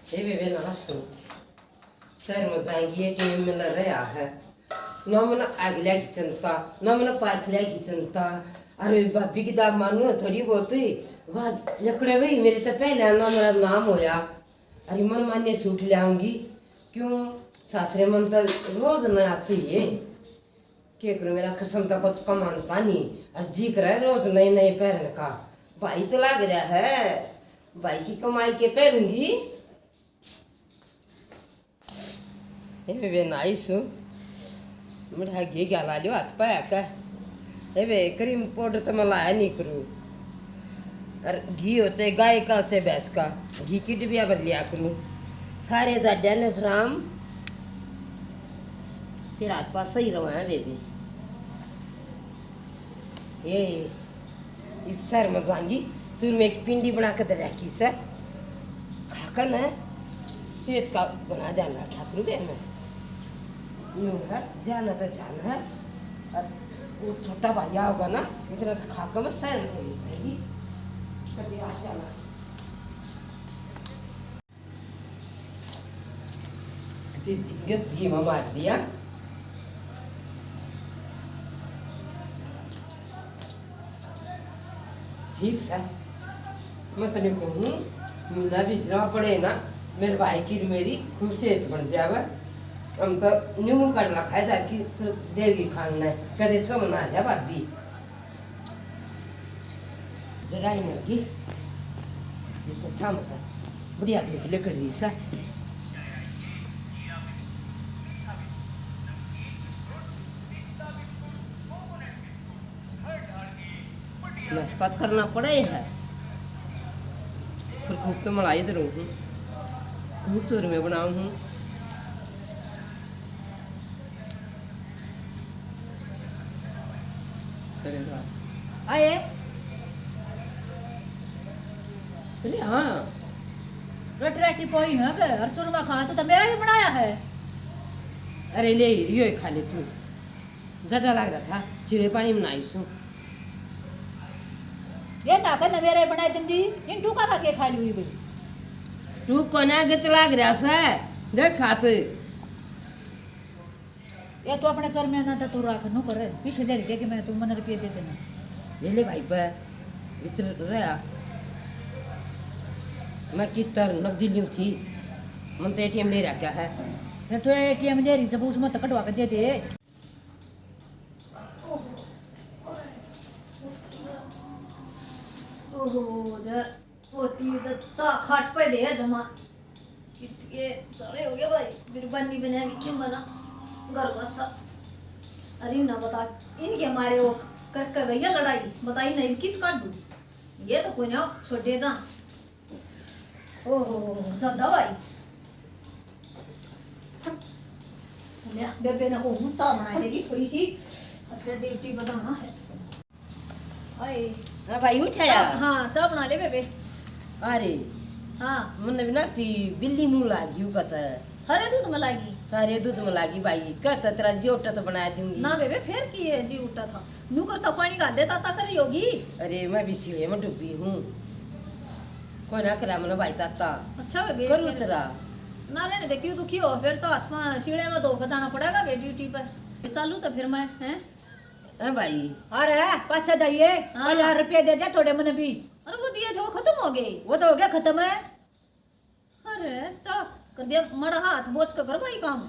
ये भी वे ना सो सर में जाएंगी ये टीम में लड़ रहा है ना मन अगले की चिंता ना मन पाछले की चिंता अरे भाभी की दाब मानो थोड़ी बहुत ही वाह लकड़े भाई मेरे तो पहले ना मेरा नाम होया अरे मन मान्य सूट ले आऊंगी क्यों सासरे मन तो रोज नया चाहिए क्या करूं मेरा कसम तो कुछ कमानता नहीं और जी कर रोज नए नए पहन का भाई तो लग रहा है भाई की कमाई के पहनूंगी ये वे नाइस मेरा घी क्या ला लियो हाथ पाया का ये वे क्रीम पाउडर तो मैं लाया नहीं करूँ और घी हो चाहे गाय का हो चाहे भैंस का घी की डिबिया भर लिया करूँ सारे जाड्या ने फ्राम फिर हाथ पास सही रहो है बेबी ये इस सर में जाऊंगी फिर में एक पिंडी बना कर दे रखी सर खाकर ना सेहत का बना देना क्या करूँ बे मैं यूँ है जाना तो जाना है और वो छोटा भैया होगा ना इतना तो खाकर मैं सर में चली जाएगी कभी आ जाना जिगत घी में मार दिया ठीक है मैं तेरे कहूँ मुझे बिजरा पड़े ना मेरे भाई की मेरी खूब सेहत बन जावे हम तो न्यू कर रखा है ताकि तो देवी खाना है कदे छो मना जा भाभी जरा ही मरगी ये तो अच्छा मत बढ़िया देख ले कर रही सा नस्बत करना पड़े है फिर खूब तो मलाई इधर हूँ खूब तो में बनाऊँ हूँ आए अरे हाँ रोटी राटी पोई है के और चूरमा खा तो मेरा ही बनाया है अरे ले यो खा ले तू जटा लग रहा था सिरे पानी में नहाई सू ये ना के मेरा ही बनाई तंदी इन टूका खा के खा ली हुई तू कोना गच लग रहा से देख खाते ये तो अपने चल में ना तू रख नु करे पीछे ले रही कि मैं तू मन रुपये दे देना ले ले भाई पे भीतर रहा मैं किस तरह नकदी ली थी मन तो एटीएम ले रखा है फिर तो एटीएम ले रही जब उसमें तो कटवा के दे दे ओहो जा होती तो चा खाट पे दे जमा कितने चढ़े हो गया भाई मेरी बन्नी बने अभी क्यों बना घर बसा अरे ना बता इनके मारे वो कर कर गई लड़ाई बताई नहीं कित काट दूं ये तो कोई ना छोटे जा ओहो ज्यादा भाई ले बेबे ने को चा बना देगी थोड़ी सी फिर ड्यूटी बताना है आए हाँ भाई उठाया हाँ चा बना ले बेबे अरे हाँ मन भी ना पी बिल्ली मुंह लागी हूँ कत सारे दूध में लागी सारे दूध में लागी भाई कत तेरा जोटा तो बना दूंगी ना बेबे फिर की है जी उठा था नू करता पानी का देता ता करी होगी अरे मैं भी सीढ़े में डूबी हूँ कोई ना करा मन भाई ताता अच्छा बेबे करूँ तेरा ना रहने दे क्यों दुखी हो फिर तो हाथ में शीड़े में धो के जाना पड़ेगा बे ड्यूटी पर चालू तो फिर मैं हैं हाँ भाई अरे पाछा जाइए 1000 रुपये दे जा थोड़े मन भी अरे वो दिए थे वो खत्म हो गए वो तो हो गया खत्म है अरे चल कर दिया मड़ा हाथ बोझ के कर भाई काम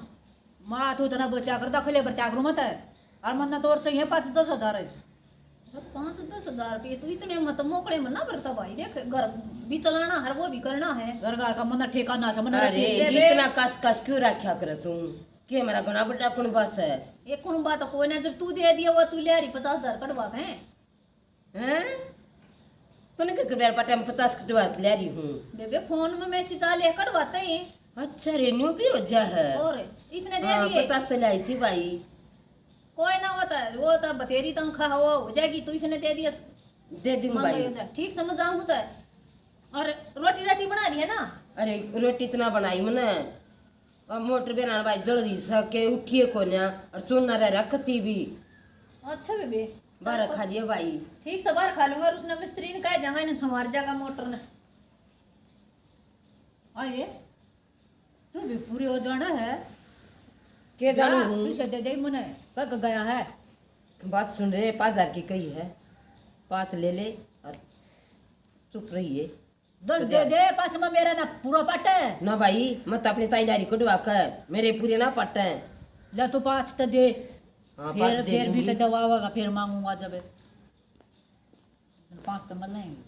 माँ तू तना बचा कर दखले पर त्यागरू मत है और मन तो और चाहिए 5-10 हजार है 5-10 हजार रुपये तू इतने मत मोकड़े में ना भरता भाई देख घर भी चलाना है वो भी करना है घर का मन ठेकाना से मन अरे इतना कस कस क्यों रखा कर तू के मेरा गुना बड़ा कौन बस है एक कौन बात कोई ना जब तू दे दिया वो तू ले रही 50,000 कटवा के हैं तूने क्या कभी पटा में 50 कटवा के ले रही हूँ बेबे फोन में मैसेज आ ले कटवाते हैं अच्छा रेन्यू भी हो जा है और इसने दे दिए 50 से लाई थी भाई कोई ना होता है वो तो बतेरी तनख्वाह वो हो जाएगी तो इसने दे दिया दे दूंगी भाई ठीक समझ आऊँ होता है और रोटी राटी बना रही है ना अरे रोटी इतना बनाई मैंने और मोटर बेना भाई जल्दी सके उठिए को ना और चुनना रह रखती भी अच्छा बेबे बारह खा लिया भाई ठीक से बाहर खा लूंगा और उसने मिस्त्री ने कहा जगह ने संवार जाएगा मोटर ने आइए तू भी पूरी हो जाना है के जानू हूँ पीछे दे दे मुने कग गया है बात सुन रहे 5,000 की कही है 5 ले ले और चुप रहिए 10 दे दे 5 में मेरा ना पूरा पट है ना भाई मत अपनी ताईदारी कटवा कर मेरे पूरे ना पट है ले तू 5 तो दे हाँ 5 दे फिर भी दूंगी। तो दवाएगा फिर मांगूंगा जब 5 तो मिल जाएंगे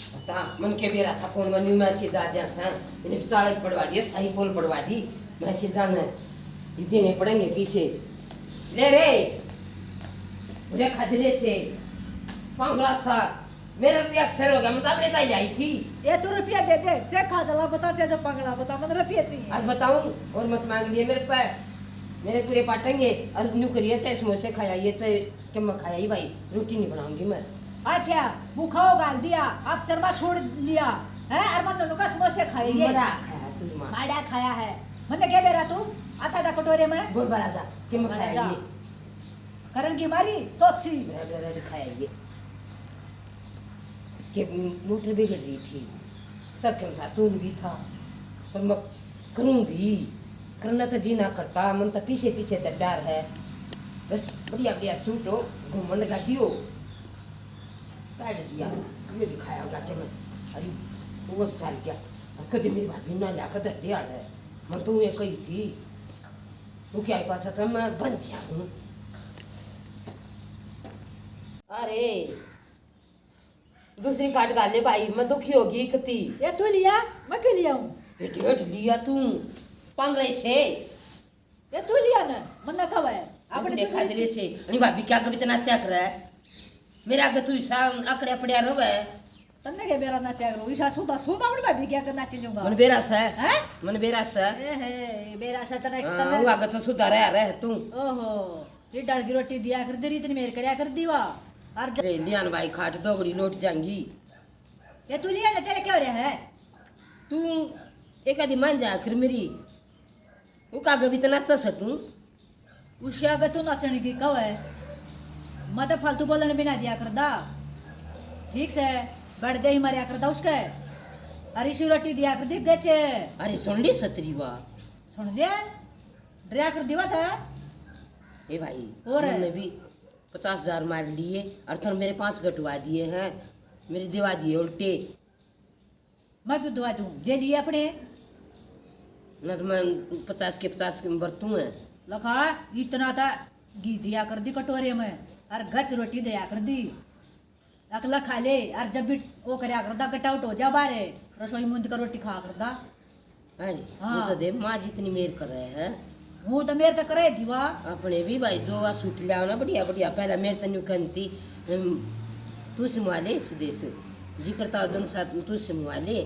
बता मन के बेरा था फोन में न्यू मैसेज आ जा सा इन्हें चाल पड़वा दिए सही पोल पड़वा दी मैसेज आना ये देने पड़ेंगे पीछे ले रे मुझे खजले से पांगला सा मेरा भी अक्सर हो गया मतलब अपने ताई आई थी ये तू रुपया दे दे चेक खा चला बता चे तो पगला बता मतलब रुपया चाहिए आज बताऊं और मत मांग लिए मेरे पे मेरे पूरे पाटेंगे और न्यू करिए चाहे समोसे खाया ये चाहे चम्मच खाया ही भाई रोटी नहीं बनाऊंगी मैं अच्छा भूखा हो गाल दिया अब चरमा छोड़ लिया है अरमान नन्नू का समोसे खाए ये बड़ा खाया तू मां बाड़ा खाया है मन्ने क्या बेरा तू आता था कटोरे में बहुत बड़ा था चम्मच खाया ये करण की मारी चौथी मेरा खाया ये कि मोटर बिगड़ रही थी सब क्यों था तू भी था पर मैं करूँ भी करना तो जी ना करता मन तो पीछे पीछे तो प्यार है बस बढ़िया बढ़िया सूट हो घूमन गाड़ी हो काट दिया ये भी खाया होगा कि मैं अरे वो चल गया और कभी मेरी भाभी ना लाकर दर दिया है मैं तो ये कही थी वो क्या पाचा था मैं बन जाऊँ अरे दूसरी काट गाल ले भाई मैं दुखी होगी कती ये तू लिया मैं क्यों लिया हूँ डेट लिया तू 15 से ये तू लिया ना मन्ना कब है अपने खाजले से अनि भाभी क्या कभी इतना चेक रहा है मेरा के तू ईसा आकड़े पड़िया रहे तन्ने के बेरा ना चाह रो ईसा सुदा सो बाबड़ भाभी क्या करना चाहिए मन बेरास है हैं मन बेरास है ए है बेरा सा तने हाँ वो आगे तो सुधार है तू ओहो ये डाल की रोटी दिया कर दे रही इतनी मेर करया कर दीवा और अरे लियान भाई खाट दोगड़ी लौट जाएंगी ये तू लिया ना तेरे क्या हो रहा है तू एक आदि मान जा आखिर मेरी वो का कभी इतना चस तू उसे अगर तू नाचने की कब है मैं तो फालतू बोलने भी ना दिया कर दा ठीक से बढ़ दे ही मरिया कर दा उसके अरे इसी रोटी दिया कर दी गचे अरे सुन ली सतरी वा सुन दे डरिया कर दीवा था ए भाई और है? मैंने भी 50,000 मार लिए और तुम मेरे 5 कटवा दिए हैं मेरे दिवा दिए उल्टे मैं क्यों दुआ दूं ले लिए अपने न तो मैं 50 के 50 बरतूं है लखा इतना था घी दिया कर दी कटोरे में और गच रोटी दिया कर दी अकला खा ले और जब भी वो करया कर दा गट आउट हो जा बारे रसोई मुंद का रोटी खा कर दा अरे हाँ। वो तो दे माँ जितनी मेर कर रहे हैं मुंह तो मेरे तक करे दीवा अपने भी भाई जो आ सूट लिया ना बढ़िया बढ़िया पहला मेरे तनु कंती तू से मुआले सुदेश जी करता जन साथ तू से मुआले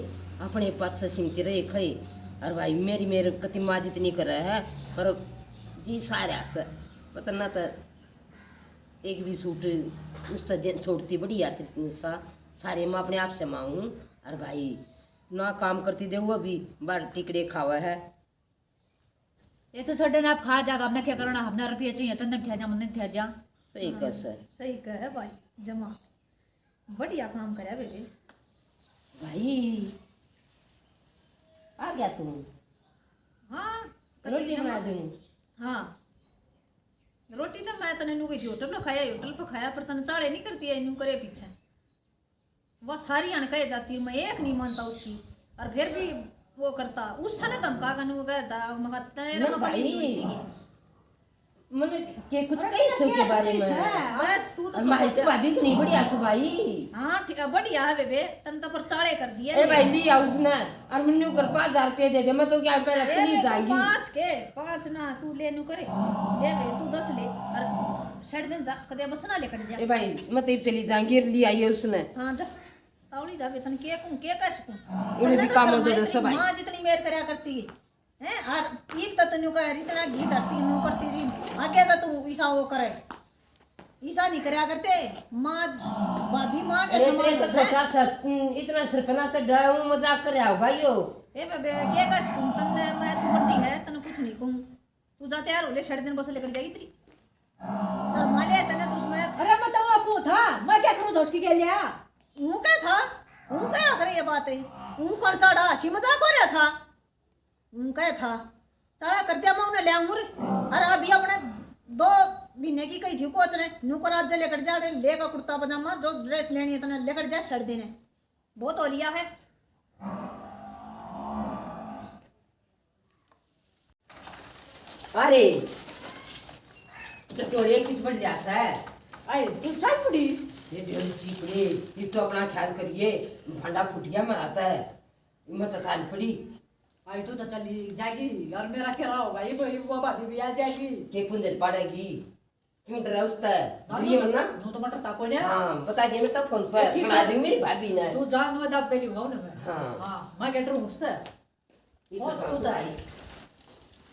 अपने पास सिमती रहे खई और भाई मेरी कति माँ जितनी कर रहा है पर जी सारे से पता ना तो एक भी सूट उस दिन छोड़ती बढ़िया सा सारे मैं अपने आप से मांगूँ और भाई ना काम करती दे वो भी बार टिकड़े खावा है ये तो छोटे ना आप खा जागा हमने क्या करना हमने रुपये चाहिए तो नहीं थे जा मन थे जा सही कर सर सही कहे भाई जमा बढ़िया काम करे बेबी भाई आ गया तुम हाँ रोटी बना दूँ हाँ रोटी तो मैं तने नु गई थी होटल पे खाया पर तने चाड़े नहीं करती है नु करे पीछे वो सारी अनकहे जाती मैं एक नहीं मानता उसकी और फिर भी वो करता उस समय धमका का नु कहता मगर तने ना भाई मैंने के कुछ कही सो के बारे में बस तू तो हमारी तो भाभी को नहीं बढ़िया सो भाई हाँ ठीक है बढ़िया है बेबे तने तो पर चाड़े कर दिया ए भाई ली आओ उसने और मन्नू कर 5,000 रुपए दे दे मैं तो क्या पहले चली जाएगी 5 ना तू ले नु करे ले ले तू 10 ले और साइड दिन जा कदे बस ना लेकर जा ए भाई मैं तो चली जाएंगी ली आई है उसने हाँ जा तावड़ी जा बेतन के कह सकूं उन्हें भी काम हो जाए सब भाई मां जितनी मेर करया करती है और ईद तो तन्यू का इतना घी धरती नु करती रही आगे तो तू ईसा वो करे ईसा नहीं करया करते मां भाभी मां के समान तो छोटा सा इतना सरपना से डरा हूं मजाक कर रहा हूं भाइयों ए बेबे के कह सकूं तन्ने मैं तू बड़ी है तन्ने कुछ नहीं कहूं तू जा तैयार हो ले साढ़े दिन बस लेकर जाएगी तेरी शर्मा ले तन्ने तो उसमें अरे मैं तो वो था मैं क्या करूं तो उसकी के लिया वो क्या था वो क्या करे ये बात है कौन साड़ा हंसी मजाक हो रहा था क्या था चला कर दिया मैं उन्हें ले आऊंगी अरे अभी अपने 2 महीने की कही थी कोच ने नुकर आज लेकर जा लेगा कुर्ता पजामा जो ड्रेस लेनी है तो लेकर जा सर्दी ने बहुत हो लिया है। अरे चटोरे कित बढ़ जाता है आई तू चाय पड़ी ये डेढ़ चीपड़े ये तो अपना ख्याल करिए भंडा फुटिया मराता है मत चाल पड़ी आई तू तो चली जाएगी और मेरा क्या होगा ये वो भाभी भी आ जाएगी के पुंजर पड़ेगी क्यों डरा उसता है ये मरना नो तो मटर ताको ने हाँ बता दिए मैं तो फोन पर सुना दी मेरी भाभी ने तू जा नो दब गई हो ना मैं हाँ मैं कहता हूं उससे ये तो तू जाए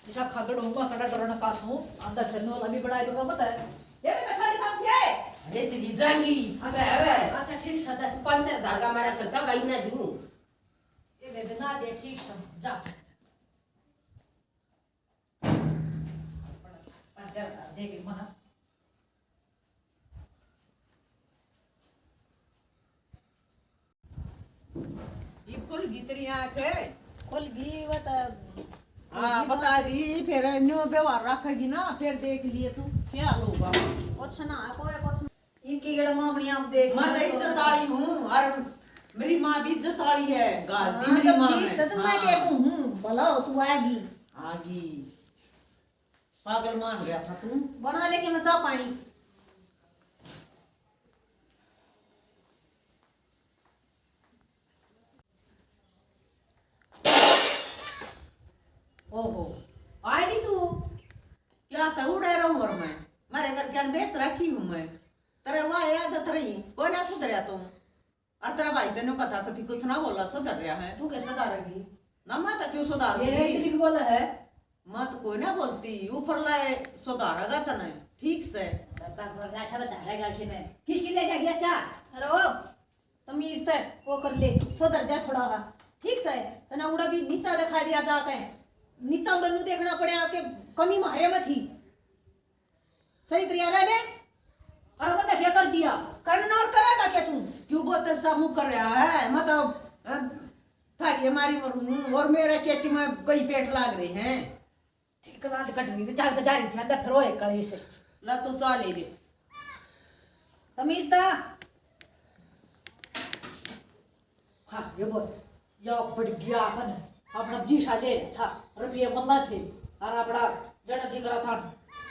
दिशा खगड़ होगा खड़ा डरना कासू अंदर चलने वाला भी बड़ा है पता है ये मैं खाली काम किया है अरे चली जाएंगी अरे अच्छा ठीक है तू 5,000 का मेरा करता भाई ना दूं ये बेबे ना दे ठीक है जा 5,000 देगी मना ये फुल गितरी आंख है खोल गई वो तो हाँ बता दी फिर न्यू व्यवहार रखेगी ना फिर देख लिए तू क्या होगा कुछ ना कुछ इनकी गड़ मां अपनी आप देख मैं तो इज्जतदारी हूँ और मेरी माँ भी इज्जतदारी है गाली हां मेरी तो माँ ठीक है। से तो मैं कहता हूं भला तू आएगी आगी पागल मान गया था तू बना लेके मैं चाह पानी ओहो आई नहीं तू क्या था उड़े रहूं और मैं मेरे घर क्या बेच रखी हूँ मैं तेरे वहाँ आदत रही कोई ना सुधरिया तुम और तेरा भाई तेने कथा कथी कुछ ना बोला सुधर रहा है तू कैसे सुधारेगी ना मैं तो क्यों सुधार ये तेरी भी बोला है मत कोई ना बोलती ऊपर लाए सुधारेगा तो नहीं ठीक से वर्गाशा बता रहा है ने किसकी ले जाएगी अच्छा अरे ओ तमीज से वो कर ले सुधर जा थोड़ा सा ठीक से तना उड़ा भी नीचा दिखा दिया जाता है नीचा उड़ा नु देखना पड़े आपके कमी मारे में थी सही तैयार है ले और मैंने क्या कर दिया करना और करेगा क्या तू क्यों बोलते सब मुँह कर रहा है मतलब थारी हमारी मरूं और मेरे क्या कि मैं कई पेट लाग रहे हैं ठीक बात कट रही थी चाल के जा रही थी अंदर फिर रोए कड़े से ला तू चाल ले तमीज दा हाँ ये बोल या बढ़ गया अपन अपना जी साले था रुपये मल्ला थे और अपना जड़ा जी करा था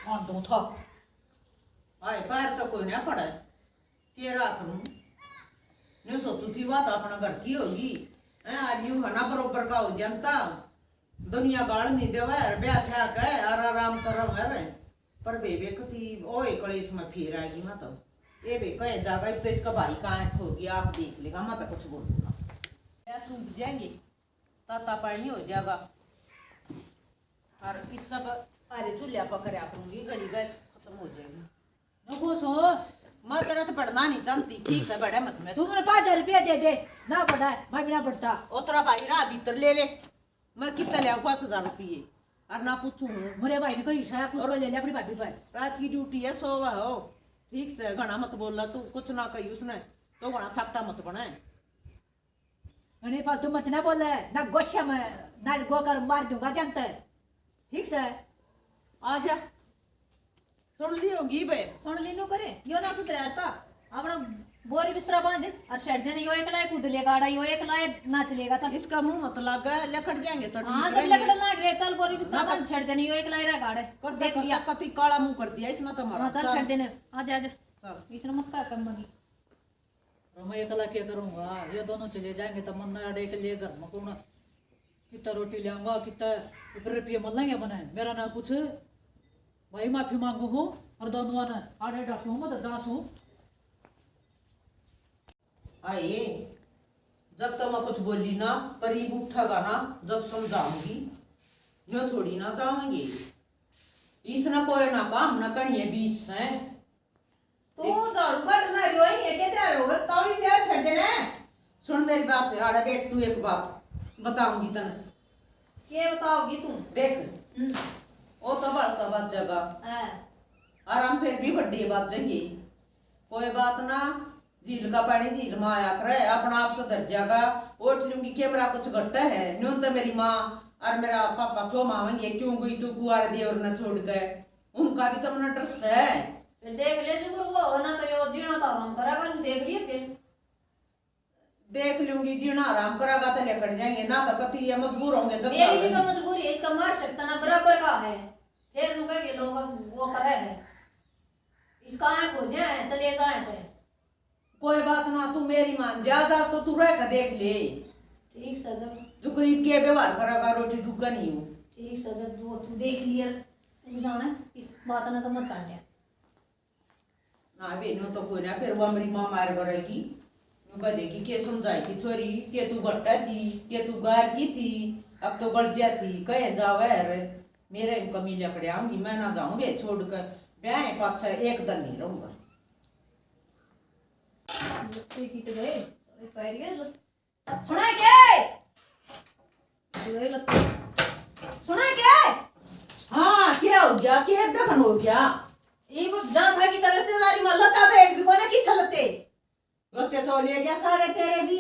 ऑन दो था आए पैर तो कोई ना पड़ा के राख लूं ने सोचू थी बात अपना घर की होगी आज यू है ना बरोबर का हो जनता दुनिया गाड़ नहीं देवा ब्याह था कह और आराम कर रहा है पर बेबे कती ओए कलेश में फिर आएगी मैं तो ये बे कहे जागा तो इसका भाई कहाँ खो गया आप देख लेगा मैं तो कुछ बोलूंगा क्या सूख जाएंगे ताता पानी हो जाएगा और इस सब अरे चूल्हा पकड़ करूंगी गली गैस खत्म हो जाएगी नको सो मैं तेरा तो पढ़ना नहीं जानती ठीक है बड़ा मत में तू मेरे 5,000 रुपया दे दे ना पड़ा है मैं भी ना पढ़ता उतरा भाई रहा भीतर ले ले मैं कितना ले 5,000 रुपये और ना पूछू हूँ मेरे भाई ने कही शायद कुछ ले ले अपनी भाभी पर रात की ड्यूटी है सोवा हो ठीक से घना मत बोलना तू कुछ ना कही उसने तो घना छापटा मत बनाए अरे पास तू मत ना बोले ना गोशा में ना गोकर मार दूंगा जानता है ठीक से आ जा सुन ली होगी बे सुन लीनो करे यो ना सुधरता अपना बोरी बिस्तरा बांध दे और शेड देने यो एक लाए कूद लेगा आड़ा यो एक लाए नाच लेगा चल इसका मुंह मत लगा लकड़ जाएंगे तो हां जब लकड़ लाग रहे चल बोरी बिस्तरा बांध शेड देने यो एक लाए रा गाड़े कर देख लिया कति काला मुंह कर दिया इसने तो हां मारा चल शेड देने आ जा चल इसने मत कर कम बनी मैं अकेला क्या करूंगा ये दोनों चले जाएंगे तो मन ना अड़े के लिए घर में कौन कितना रोटी ले आऊंगा कितना रुपये मिल लेंगे बनाए मेरा ना कुछ भाई माफी मांगू हूँ और दोनों ना आड़े डाकू हूँ तो दास हूँ आइए जब तक मैं कुछ बोली ना करीब उठेगा ना जब समझाऊंगी जो थोड़ी ना जाऊंगी इसने कोई ना काम ना करिए बीच से तू झाड़ू काट ला रही है ये क्या रो तौड़ी दे छड़ देना सुन मेरी बात है आड़ा बेट तू एक बात बताऊंगी तने के बताओगी तू देख ओ तो बात जगह हां और हम फिर भी बड़ी बात जाएंगे कोई बात ना झील का पानी झील में आया करे, अपना आप सुधर जाएगा। उठ लूंगी कि मेरा कुछ घट्टा है, न्यू तो मेरी माँ और मेरा पापा क्यों मांगेंगे, क्यों गई तू कुआरे देवर न छोड़ के, उनका भी तो अपना ड्रेस है। फिर देख ले जुगर वो होना तो यो जीना तो हम करेगा नहीं, देख लिए फिर देख लूंगी, जीना आराम करेगा तो लेकर जाएंगे, ना तो कति ये मजबूर होंगे तो मेरी भी तो मजबूरी है, इसका मार सकता ना बराबर का है। फिर नु कहे लोग वो करे है, इसका आंख हो जाए चले जाए थे। कोई बात ना, तू मेरी मान ज्यादा तो तू रह कर देख ले। ठीक सजब, जो गरीब के व्यवहार करेगा, रोटी ढूका नहीं हूँ। ठीक सजब, तू देख लिया, तू जाना इस बात ना तो मत चाटे ना बेनो तो कोई ना, फिर वो मेरी माँ मार करेगी, यूं कह देगी के समझाई थी छोरी, के तू गट्टा थी, के तू गार की थी, अब तो बढ़ जाती कहे जावे रे, मेरे इनका मिल लकड़े आऊंगी, मैं ना जाऊं बे छोड़ कर ब्याह पाछा एक दिन नहीं रहूंगा। की तो गए पैर गए सुना क्या सुना क्या? हाँ क्या हो गया, क्या दखन हो गया? ये वो जहाँ था की तरह रिश्तेदारी में लता तो एक भी कोने की छलते लते तो ले गया सारे, तेरे भी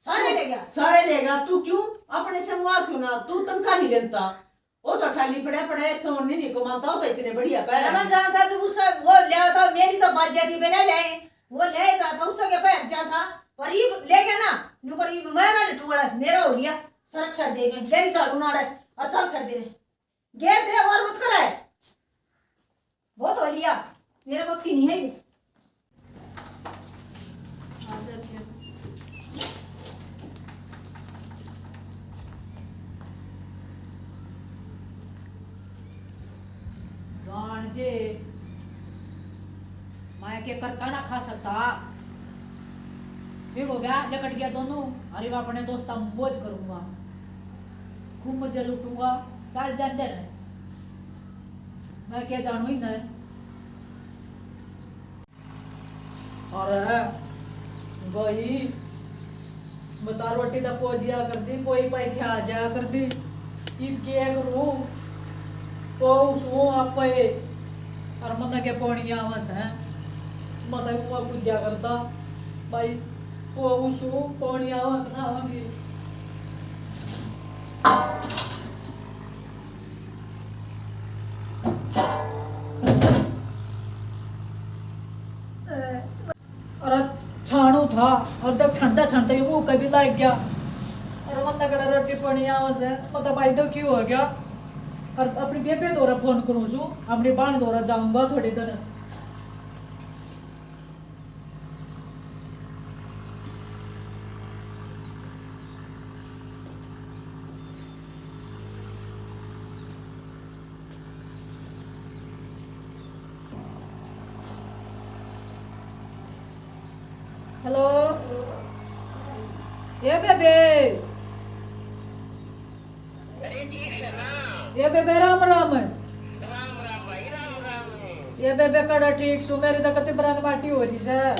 सारे ले गया, सारे ले गया। तू क्यों अपने से मुआ क्यों ना, तू तनखा नहीं लेता, वो तो ठाली पड़ा पड़ा 100 नहीं कमाता हो तो इतने बढ़िया पैर। मैं जहाँ था जो उससे वो ले था, मेरी तो बात जाती बिना ले वो ले जाता उसके पैर जा था, पर ये ले गया ना न्यू कर ये मैं ना टुकड़ा मेरा हो गया, सड़क छड़ दे गए फिर झाड़ू ना रहे और चल छड़ दे गेट दे और मत कराए, बहुत हो लिया मेरे पास की नहीं है ये। जे मैं के कर खाना खा सकता, ठीक हो गया लकट गया दोनों, अरे मैं अपने दोस्ता मौज करूंगा, खूब मजा लूटूंगा, चल जानते रहे मैं क्या जानू ही नहीं। अरे भाई बता रोटी तो पो दिया कर दी, कोई पैसे आ जाया कर दी, ईद किया करूँ ओ सो आप और मन के पौड़ी आवस है मत हुआ कुछ क्या करता भाई वो उसो पौड़ी आवत ना होगी। और छाणू था और तक ठंडा ठंडा ही वो कभी लग गया और मत कड़ा रोटी पौड़ी आवस है मतलब भाई तो क्यों हो गया। और अपनी बेबे द्वारा फोन करूँ छू, अपनी बाण द्वारा जाऊंगा थोड़ी देर। हेलो ये बेबे, ये बेबे राम राम है, राम राम भाई राम राम। ये बेबे कड़ा ठीक सु, मेरी तो कति बरान माटी हो रही है।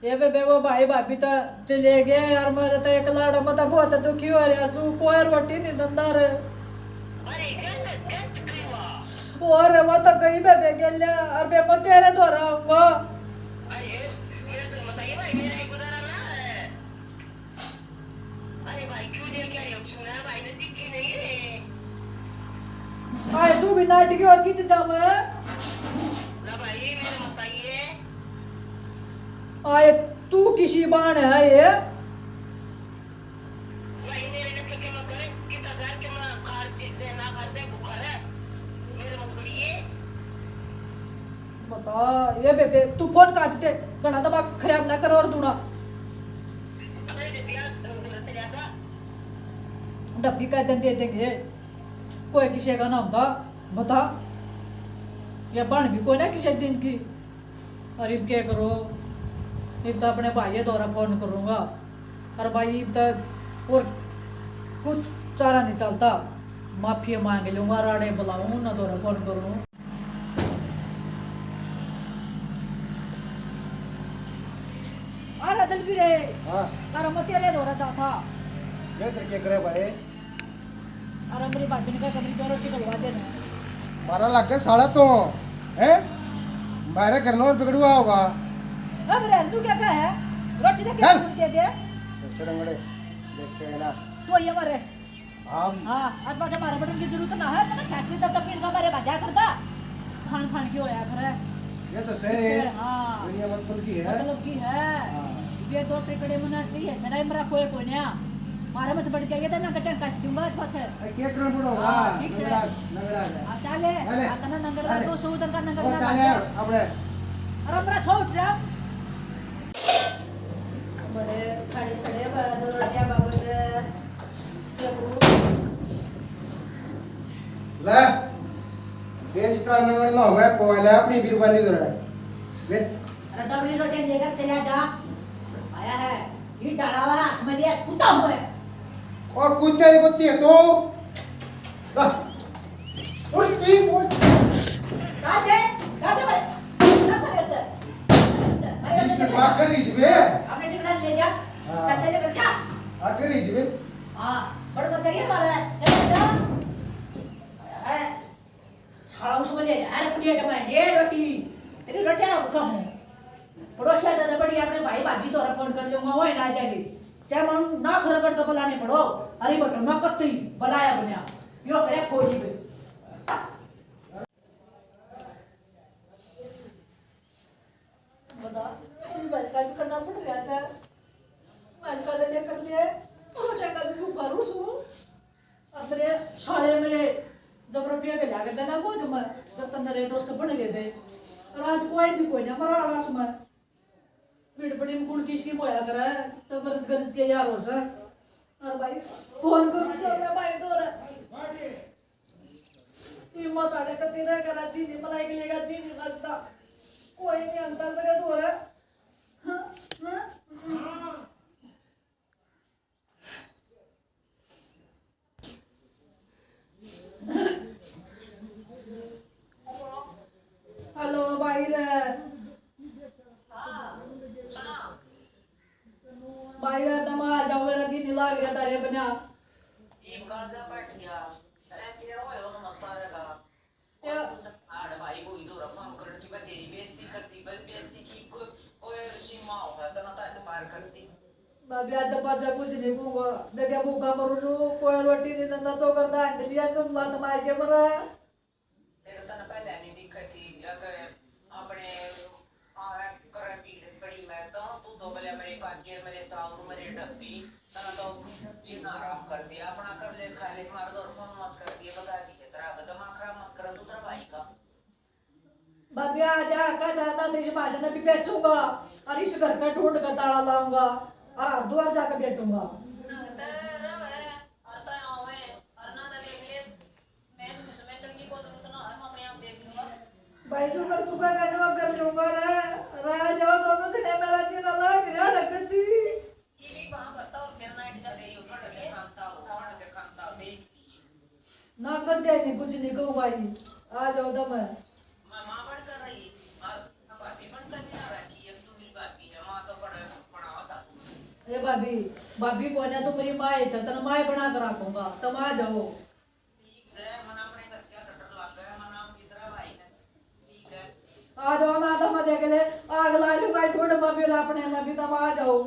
ये बेबे वो भाई भाभी तो चले गए और मेरे तो एक लाड़ा मत बहुत दुखी हो रहा सु, कोई रोटी नहीं धंधा रे। और वो तो कहीं बेबे के लिए और बे मैं तेरे द्वारा आऊंगा। आए तू भी नाटकी और कितने जाम है? आए तू किसी बाण है ये? बता ये बेबे तू फोन काट दे, घना दिमाग खराब ना कर और दूना डब्बी का दे देंगे, कोई किसी का ना होता बता, ये बन भी कोई ना किसी दिन की। और अब क्या करो, अब तो अपने भाई द्वारा फोन करूँगा और भाई अब तो और कुछ चारा नहीं चलता, माफी मांग लूँगा, राड़े बुलाऊँ ना द्वारा फोन करूँ। अरे दिल भी रे अरे मैं तेरे द्वारा जाता बेहतर क्या करे भाई, अरे मेरी भाभी ने कहा कमरी तो रोटी खिलवा देना। मारा लग गया साला तो है मारे करना और बिगड़ुआ होगा अब रे तू क्या कहा है रोटी दे के चल। दे दे ऐसे रंगड़े देखे है ना तो ये मरे हम हाँ आज बाजा मारे बटन की जरूरत ना है तो खास नहीं तब पीड़ का मारे बाजा करता खान खान क्यों होया करे ये तो सही है हाँ दुनिया मतलब की है मतलब की है हाँ। ये दो टिकड़े मना चाहिए तेरा मरा कोई ना मारे मत बढ़ जाइए ना कटे काट दूंगा आज पाछे अरे क्या करना पड़ोगा हाँ, ठीक से। नगड़ा है आ चाले अरे। आता ना नंगड़ा अरे। तो सौदन का और नंगड़ा चाले अपने अरे मरा छोड़ रे बड़े खड़े खड़े दो रोटियां बाबू दे क्या करूं ले देश का नगड़ ना मैं पहले अपनी बिरबानी दो रहा ले अरे दबड़ी रोटियां लेकर चला जा आया है ये डाला वाला हाथ में लिया कुत्ता हुआ है और कुत्ते की पत्ती है तो ला और की वो काट दे बड़े ना करे इधर इससे बात कर रही थी बे अपने टिकड़ा ले जा हाँ। चढ़ते लेकर जा आ कर रही थी बे हाँ बड़ बच्चा ये मारा है चल जा अरे साला उसको ले अरे पुटिया टमाटर ये रोटी तेरी रोटियां कम है पड़ोसिया दादा बड़ी अपने भाई भाभी तो फोन कर लूंगा वो ना जाएगी चाहे मन ना खरगड़ का बुलाने पड़ो अरे बटो ना कत्ती बुलाया बनिया यो करे फोड़ी पे बता बस का भी करना पड़ गया सर बस का ले कर लिए और का भी करूं सु अपने साले मेरे जब रुपया के लागे देना को तुम जब तक मेरे दोस्त बन ले दे और आज कोई ना मरा आवास में बीड़ बड़ी कुल किसकी मोया करा है सब गरज के यार हो सर और भाई फोन करो तो भाई दो रे हिम्मत आने का तेरा कराची नहीं मलाई के लेगा जी नहीं लगता कोई नहीं अंतर मेरे दो रे हेलो भाई रे भाई रे तुम आ जाओ मेरा जी नहीं लाग रहा तारे बना ये कर्जा पट गया अरे तेरे रोए हो तो मस्ता रहेगा या आड़ भाई को इधर फोन कर की तेरी बेइज्जती करती बस बेइज्जती की कोई सीमा होगा तो ना तो पार करती बाबी आता पाचा कुछ नहीं कहूँगा देखा भूखा मरू छू कोई रोटी नहीं धंधा चो करता है लिया सब लात मार के मरा तेरे तो ना पहले नहीं दिक्कत थी अगर अपने कर पीड़ बड़ी मैं तो तू दो बले मेरे कागे मेरे ताऊ मेरे डब्बी तना तो जीना आराम कर दिया अपना कर ले खा ले मार दो और फोन मत कर दिए बता दिए तेरा दिमाग खराब मत कर दूसरा भाई का बाबी आ जा का दादा तेरी भाषा में भी बेचूंगा और इस घर का ढूंढ कर ताला लाऊंगा और हरिद्वार जाकर बैठूंगा भाई जो कर तू का करना कर लूंगा रे रह जाओ दोनों से मेरा जी ना लग रहा डकती ना कर दे नहीं कुछ नहीं कहूँ भाई आ जाओ दम है ये भाभी भाभी को ना तो मेरी माँ है तना माँ बना कर रखूंगा तुम आ जाओ आ जाओ ना तो मैं देख ले आग ला लूंगा ढूंढ में फिर अपने में भी तुम आ जाओ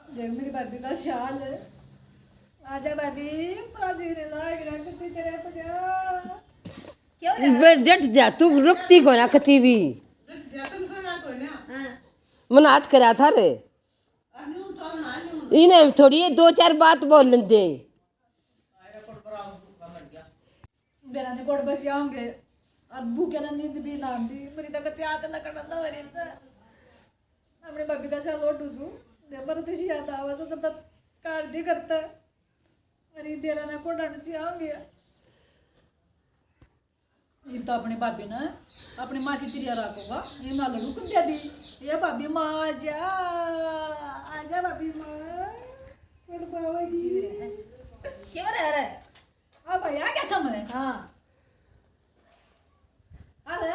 देख मेरी भाभी का शाल है आजा भाभी प्राजी ने लाग रहा करती तेरे पजा क्यों डट जा तू रुकती को ना कती भी जतन सुना को ना मन हाथ करा था रे अन्यू चल ना अन्यू इन्हें थोड़ी दो चार बात बोल लेते आया पर बराबर का मर गया बेरा ने कोड बस जाऊंगे अब भूखे ना नींद भी ना आती मेरी तक त्याग लगना था मेरे से अपने भाभी का शाल और दूसू दे पर तेरी याद आवाज तो सब काट दी करता अरे बेरा ने कोड आने जाऊंगे ये तो अपनी भाभी ना अपनी माँ की तिरिया रखूंगा ये ना लड़ू कुछ भी ये भाभी माँ आजा आजा भाभी माँ कोड पावेगी क्यों रे अरे अब भैया क्या था मैं हाँ अरे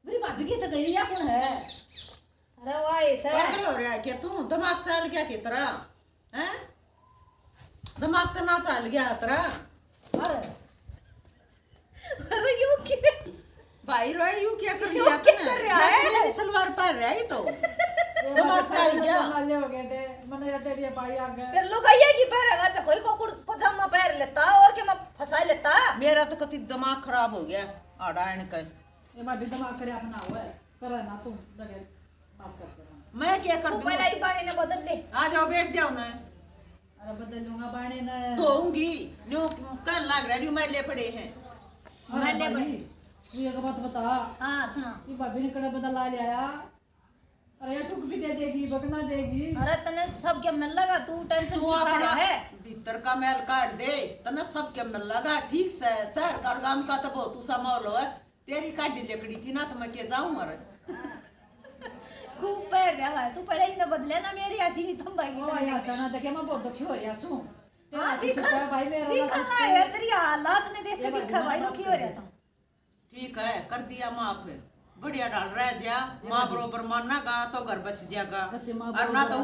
मेरी भाभी की तो गई या कौन है अरे वाह ऐसा पागल हो रहा है क्या तू दिमाग चल गया कितरा हैं दिमाग तो ना चल गया तेरा अरे अरे यू क्या भाई रोए यू क्या कर यू लिया क्या तूने? कर रहा है? मेरी सलवार पहन रहा है तो तमाशा ही क्या? हो गए थे मैंने या तेरी भाई आ गए फिर लुगाइया की पहरेगा तो कोई को पजामा पहन लेता और के मैं फंसा लेता। मेरा तो कति दिमाग खराब हो गया आड़ाण का। ये बात दिमाग करे अपना हुआ है करे ना तू लगे माफ कर दे मैं क्या कर तू दूं? पहले ही पानी ने बदल ले। आ जाओ बैठ जाओ ना। अरे बदल लूंगा बाणे ने धोऊंगी न्यू कल लग रहा है मैले पड़े हैं। मैले बड़ी। तू एक बात बता हाँ सुना। ये भाभी ने कड़े बदल ला लिया अरे ये टुक भी दे देगी बकना देगी अरे तने सब क्या मिल लगा तू टेंशन तू क्यों खा अपना रहा है? भीतर का मैल काट दे तना सब के मिल लगा ठीक से शहर का गांव का तो बहुत सा माहौल है। तेरी काटी लकड़ी थी ना तो मैं के जाऊं मर। खूब पैर रहा है तू पहले ही न बदले ना मेरी ऐसी नहीं तुम भाई ओ या सना देखे मैं बहुत दुखी हो या सु हाँ तेरा भाई मेरा दिखा है तेरी हालात ने देख के दिखा भाई तो क्यों हो रहा था। ठीक है कर दिया माफ बढ़िया डाल रहा जा माँ बरोबर मानना गा तो घर बच जाएगा और ना तो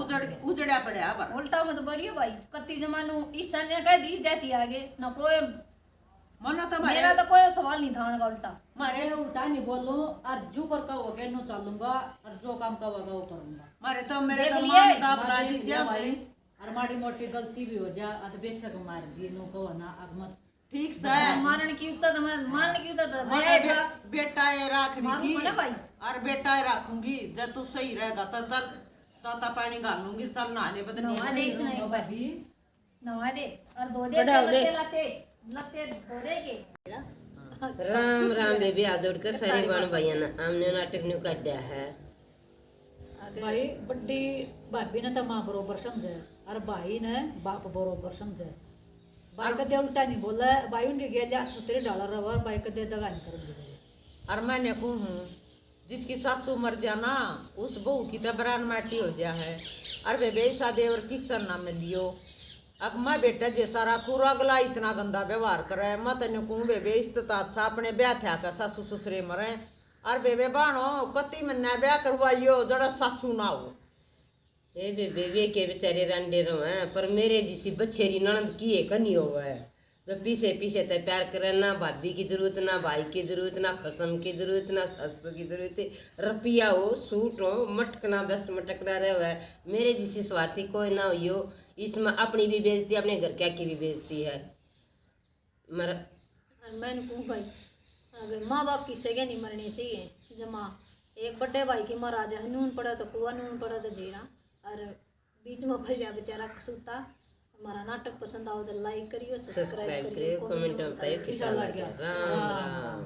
उजड़या पड़ा पर उल्टा मत बोलिए भाई कत्ती जमानू ईसा ने कह दी जाती आगे न कोई मना तो मेरा तो कोई सवाल नहीं था उनका उल्टा। मारे मैं उल्टा नहीं बोलूं और जो कर का होगा नो चलूंगा और जो काम का होगा वो करूंगा मारे तो मेरे देख तो लिए? मान का बुला दी जा भाई और माड़ी मोटी गलती भी हो जा तो बेशक मार दी नो को ना अगमत ठीक से मारने की उस्ताद मारने की उस्ताद मारे मैं था बेटा ये राख रही मारूंगा थी ना भाई। और बेटा ये रखूंगी जब तू सही रहेगा तो तल ताता पानी गालूंगी तल नहाने बदल नवा दे इसने एक बार भाभी नवा दे और दो दे लते लते लते दो दे के राम राम बेबी आदोड़ के सारी बाण भैया ना हमने नाटक न्यू काट दिया है। भाई बड्डी भाभी ने तो माँ बरोबर समझे और भाई ने बाप बरोबर समझे भाई कदे उल्टा नहीं बोला भाई उनके गेलिया सुतरे डाला रहा और भाई कदे दगा नहीं करेंगे और मैंने कहूँ जिसकी सासू मर जाना उस बहू की तो बरान माटी हो जा है और वे बेसा देवर किसन ना मिलियो अब मैं बेटा जैसा राखू अगला इतना गंदा व्यवहार करे मैं तेन कहूँ बेबे इस्ता अच्छा अपने ब्याह थे आकर सासू ससुरे मरे और बेबे बाणो कति मन्ना ब्याह करवाइयो जरा सासू ना हो। ए बेबी के बेचारे रंडे रो हैं पर मेरे जिसी बछेरी ननद की है कनी हो है जो पीछे पीछे तय प्यार करे ना भाभी की जरूरत ना भाई की जरूरत ना खसम की जरूरत ना ससुर की जरूरत रुपया हो सूट हो मटकना बस मटकना रहे हुआ है मेरे जिसी स्वार्थी कोई ना हो इसमें अपनी भी बेइज्जती अपने घर क्या की भी बेइज्जती है मर मैंने कहूँ भाई अगर माँ बाप की सगे नहीं मरनी चाहिए जमा एक बड़े भाई की मरा जाए नून पड़ा तो कुआ नून पड़ा तो जीना और बीच में फंसा बेचारा कसूता। हमारा नाटक पसंद आओ तो लाइक करियो सब्सक्राइब करियो कमेंट में बताइए कैसा लगा। राम राम।